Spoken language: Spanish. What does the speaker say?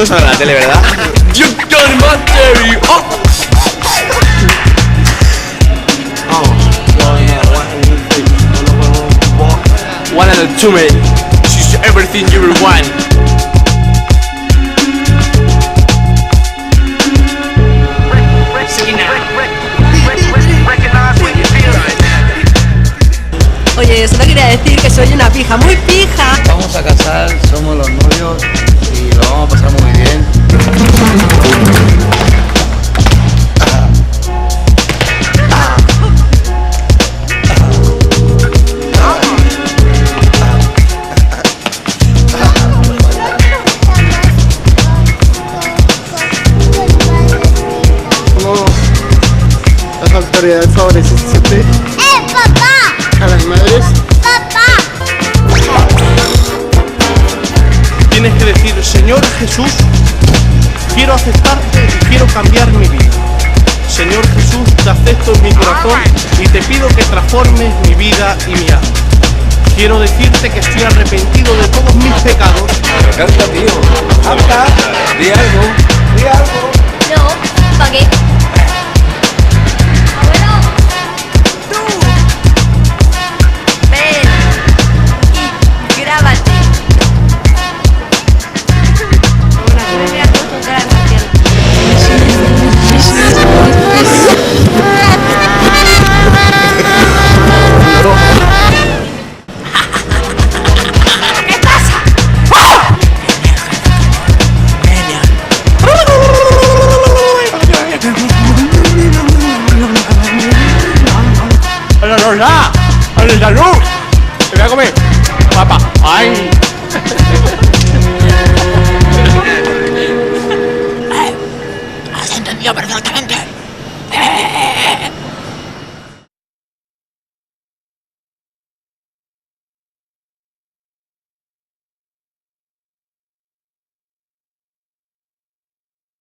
Esto no sale en la tele, ¿verdad? Johnny Monteri. Oh. One and a two, mate. She's everything you will want. Oye, solo quería decir que soy una pija, muy pija. Vamos a casar, somos los novios y lo vamos a pasar muy bien. ¿Cómo las autoridades favorecen siempre papá! a las madres? ¡Papá! Tienes que decir: Señor Jesús, quiero aceptarte y quiero cambiar mi vida. Señor Jesús, te acepto en mi corazón y te pido que transformes mi vida y mi alma. Quiero decirte que estoy arrepentido de todos mis pecados. Pero canta, tío. Canta. Di algo. Di algo. No, ¿para qué? Abuelo, tú, ven y grábate. Ahora, que me veas con cara de ¿qué pasa? ¡La luz! ¡Me voy a comer! ¡Papá! ¡Ay! Has entendido perfectamente.